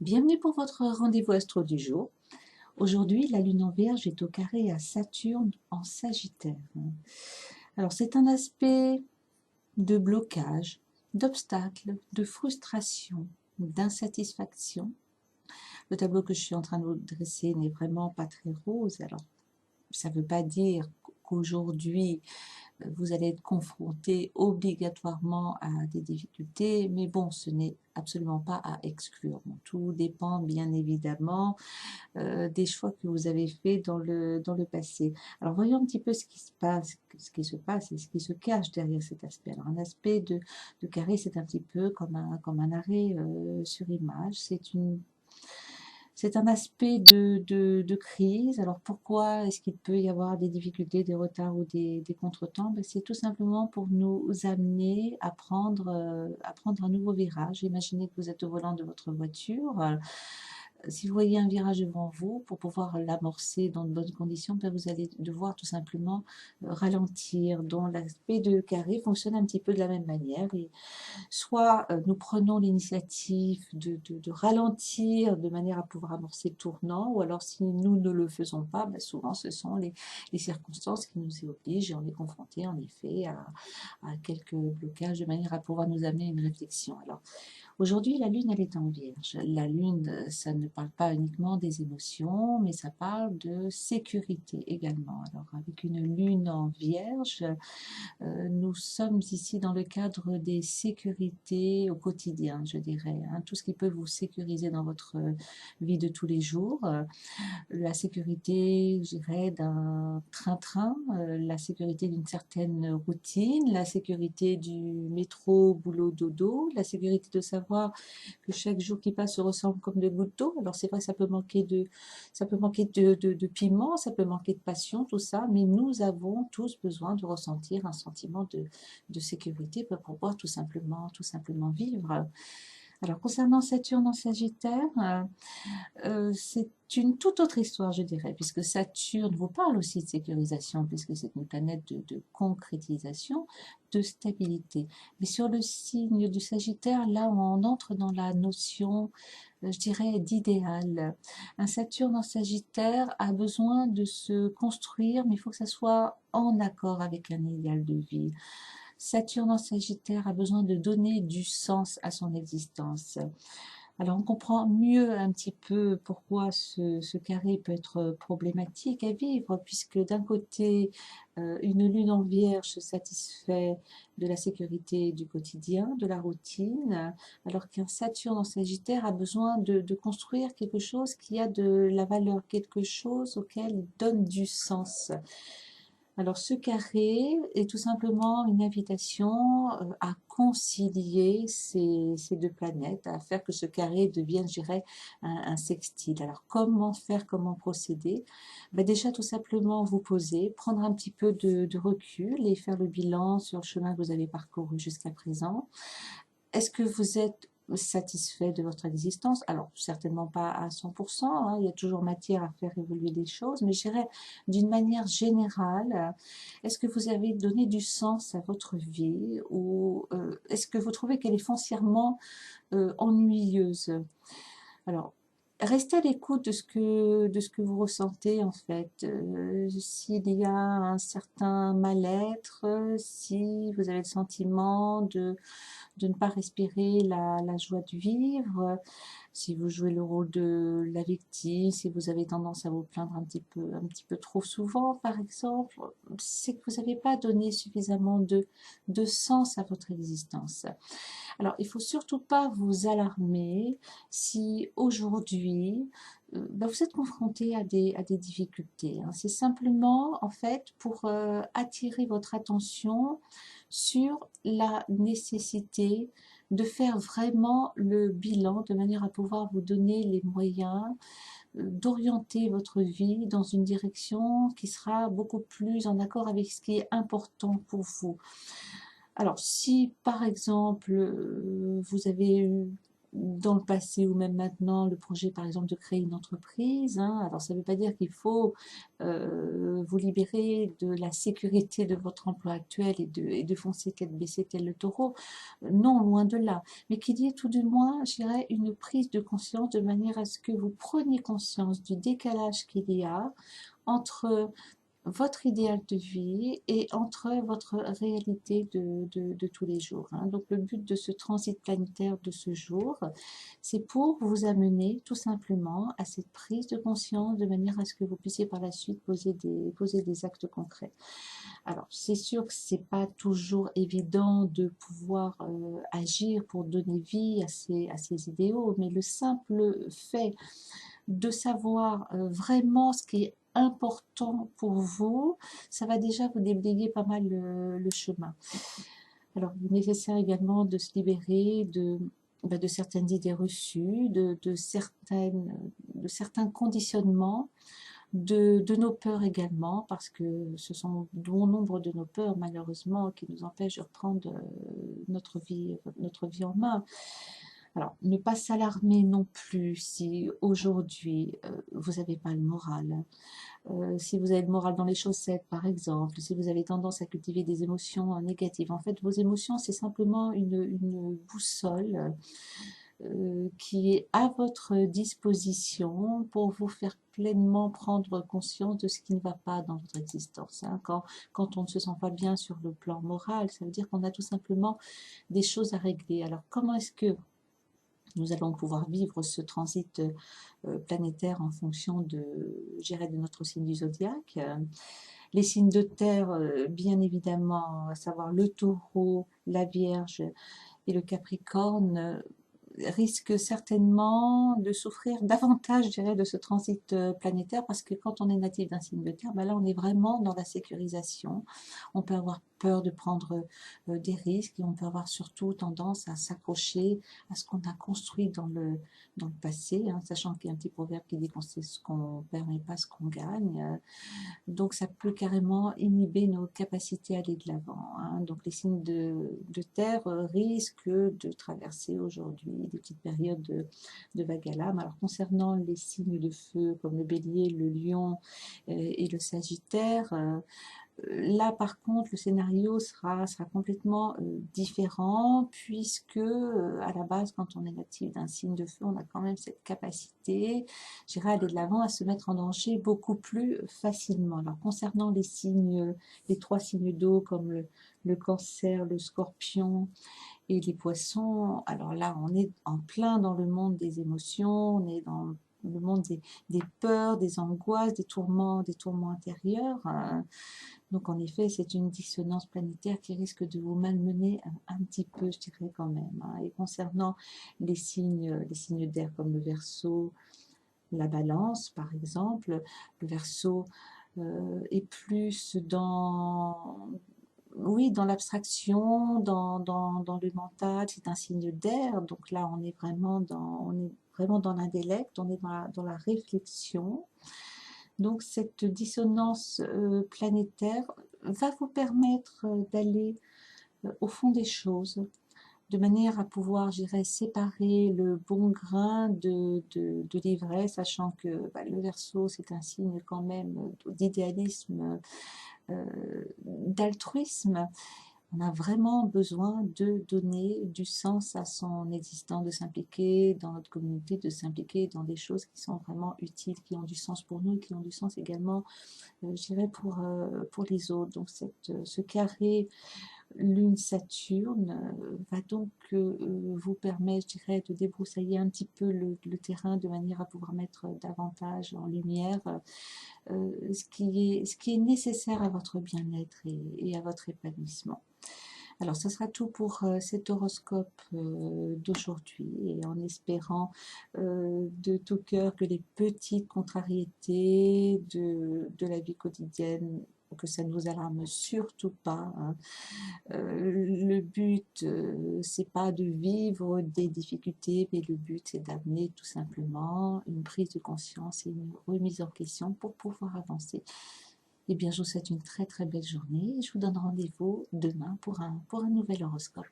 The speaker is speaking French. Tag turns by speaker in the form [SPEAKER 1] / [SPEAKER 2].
[SPEAKER 1] Bienvenue pour votre rendez-vous astro du jour. Aujourd'hui, la lune en Vierge est au carré à Saturne en Sagittaire. Alors, c'est un aspect de blocage, d'obstacle, de frustration, d'insatisfaction. Le tableau que je suis en train de vous dresser n'est vraiment pas très rose. Alors, ça ne veut pas dire qu'aujourd'hui, vous allez être confronté obligatoirement à des difficultés, mais bon, ce n'est absolument pas à exclure. Bon, tout dépend bien évidemment des choix que vous avez faits dans le passé. Alors voyons un petit peu ce qui se passe et ce qui se cache derrière cet aspect. Alors un aspect de carré, c'est un petit peu comme un arrêt sur image. C'est un aspect de crise. Alors pourquoi est-ce qu'il peut y avoir des difficultés, des retards ou des contretemps? Ben, c'est tout simplement pour nous amener à prendre un nouveau virage. Imaginez que vous êtes au volant de votre voiture. Si vous voyez un virage devant vous, pour pouvoir l'amorcer dans de bonnes conditions, ben vous allez devoir tout simplement ralentir. Donc l'aspect de carré fonctionne un petit peu de la même manière. Et soit nous prenons l'initiative de ralentir de manière à pouvoir amorcer le tournant, ou alors si nous ne le faisons pas, ben souvent ce sont les circonstances qui nous y obligent et on est confronté en effet à quelques blocages de manière à pouvoir nous amener à une réflexion. Alors aujourd'hui, la Lune, elle est en Vierge. La Lune, ça ne parle pas uniquement des émotions, mais ça parle de sécurité également. Alors avec une Lune en Vierge, nous sommes ici dans le cadre des sécurités au quotidien, je dirais, hein, tout ce qui peut vous sécuriser dans votre vie de tous les jours, la sécurité, je dirais, d'un train-train, la sécurité d'une certaine routine, la sécurité du métro, boulot, dodo, la sécurité de savoir que chaque jour qui passe se ressemble comme de gouttes d'eau. Alors c'est vrai, ça peut manquer de piment, ça peut manquer de passion, tout ça, mais nous avons tous besoin de ressentir un sentiment de sécurité pour pouvoir tout simplement vivre. Alors concernant Saturne en Sagittaire, c'est une toute autre histoire, je dirais, puisque Saturne vous parle aussi de sécurisation, puisque c'est une planète de concrétisation, de stabilité. Mais sur le signe du Sagittaire, là, on entre dans la notion, je dirais, d'idéal. Un Saturne en Sagittaire a besoin de se construire, mais il faut que ça soit en accord avec un idéal de vie. Saturne en Sagittaire a besoin de donner du sens à son existence. Alors on comprend mieux un petit peu pourquoi ce carré peut être problématique à vivre, puisque d'un côté, une lune en Vierge se satisfait de la sécurité du quotidien, de la routine, alors qu'un Saturne en Sagittaire a besoin de construire quelque chose qui a de la valeur, quelque chose auquel il donne du sens. Alors ce carré est tout simplement une invitation à concilier ces deux planètes, à faire que ce carré devienne, je dirais, un sextile. Alors comment faire, comment procéder? Ben déjà tout simplement vous poser, prendre un petit peu de recul et faire le bilan sur le chemin que vous avez parcouru jusqu'à présent. Est-ce que vous êtes satisfait de votre existence? Alors, certainement pas à 100%, hein, il y a toujours matière à faire évoluer les choses, mais je dirais d'une manière générale, est-ce que vous avez donné du sens à votre vie ou est-ce que vous trouvez qu'elle est foncièrement ennuyeuse? Alors, restez à l'écoute de ce que vous ressentez en fait. S'il y a un certain mal-être, si vous avez le sentiment de ne pas respirer la joie de vivre, si vous jouez le rôle de la victime, si vous avez tendance à vous plaindre un petit peu trop souvent, par exemple, c'est que vous n'avez pas donné suffisamment de sens à votre existence. Alors, il faut surtout pas vous alarmer si aujourd'hui ben, vous êtes confronté à des difficultés, hein. C'est simplement en fait pour attirer votre attention sur la nécessité de faire vraiment le bilan de manière à pouvoir vous donner les moyens d'orienter votre vie dans une direction qui sera beaucoup plus en accord avec ce qui est important pour vous. Alors, si par exemple, vous avez eu dans le passé ou même maintenant, le projet par exemple de créer une entreprise, hein. Alors ça ne veut pas dire qu'il faut vous libérer de la sécurité de votre emploi actuel et de foncer tête baissée tel le taureau. Non, loin de là. Mais qu'il y ait tout du moins, je dirais, une prise de conscience de manière à ce que vous preniez conscience du décalage qu'il y a entre votre idéal de vie et entre votre réalité de tous les jours, hein. Donc le but de ce transit planétaire de ce jour, c'est pour vous amener tout simplement à cette prise de conscience de manière à ce que vous puissiez par la suite poser des actes concrets. Alors c'est sûr que c'est pas toujours évident de pouvoir agir pour donner vie à ces idéaux, mais le simple fait de savoir vraiment ce qui est important pour vous, ça va déjà vous déblayer pas mal le chemin. Alors, il est nécessaire également de se libérer de certaines idées reçues, de certains conditionnements, de nos peurs également, parce que ce sont bon nombre de nos peurs, malheureusement, qui nous empêchent de reprendre notre vie en main. Alors, ne pas s'alarmer non plus si aujourd'hui vous n'avez pas le moral. Si vous avez le moral dans les chaussettes, par exemple, si vous avez tendance à cultiver des émotions négatives. En fait, vos émotions, c'est simplement une boussole qui est à votre disposition pour vous faire pleinement prendre conscience de ce qui ne va pas dans votre existence, hein. Quand on ne se sent pas bien sur le plan moral, ça veut dire qu'on a tout simplement des choses à régler. Alors, comment est-ce que nous allons pouvoir vivre ce transit planétaire en fonction de notre signe du zodiaque? Les signes de terre, bien évidemment, à savoir le taureau, la vierge et le capricorne, risque certainement de souffrir davantage, je dirais, de ce transit planétaire, parce que quand on est natif d'un signe de terre, ben là on est vraiment dans la sécurisation. On peut avoir peur de prendre des risques et on peut avoir surtout tendance à s'accrocher à ce qu'on a construit dans le passé, hein, sachant qu'il y a un petit proverbe qui dit qu'on sait ce qu'on perd mais pas ce qu'on gagne. Donc ça peut carrément inhiber nos capacités à aller de l'avant, hein. Donc les signes de terre risquent de traverser aujourd'hui des petites périodes de vague à l'âme. Alors concernant les signes de feu comme le bélier, le lion et le sagittaire, là, par contre, le scénario sera complètement différent, puisque à la base, quand on est natif d'un signe de feu, on a quand même cette capacité, je dirais, à aller de l'avant, à se mettre en danger beaucoup plus facilement. Alors, concernant les trois signes d'eau, comme le cancer, le scorpion et les poissons, alors là, on est en plein dans le monde des émotions, on est dans le monde des peurs, des angoisses, des tourments intérieurs, hein. Donc en effet, c'est une dissonance planétaire qui risque de vous malmener un petit peu, je dirais quand même, hein. Et concernant les signes d'air comme le Verseau, la Balance par exemple, le Verseau est plus oui, dans l'abstraction, dans le mental, c'est un signe d'air. Donc là, on est vraiment dans l'intellect, on est dans la réflexion. Donc cette dissonance planétaire va vous permettre d'aller au fond des choses, de manière à pouvoir, je dirais, séparer le bon grain de l'ivresse, sachant que le Verseau, c'est un signe quand même d'idéalisme, d'altruisme. On a vraiment besoin de donner du sens à son existence, de s'impliquer dans notre communauté, de s'impliquer dans des choses qui sont vraiment utiles, qui ont du sens pour nous, qui ont du sens également, je dirais, pour les autres. Donc ce carré Lune-Saturne va donc vous permettre, je dirais, de débroussailler un petit peu le terrain de manière à pouvoir mettre davantage en lumière ce qui est nécessaire à votre bien-être et à votre épanouissement. Alors, ce sera tout pour cet horoscope d'aujourd'hui, et en espérant de tout cœur que les petites contrariétés de la vie quotidienne, que ça ne vous alarme surtout pas, hein. Le but, c'est pas de vivre des difficultés, mais le but, c'est d'amener tout simplement une prise de conscience et une remise en question pour pouvoir avancer. Eh bien, je vous souhaite une très très belle journée et je vous donne rendez-vous demain pour un nouvel horoscope.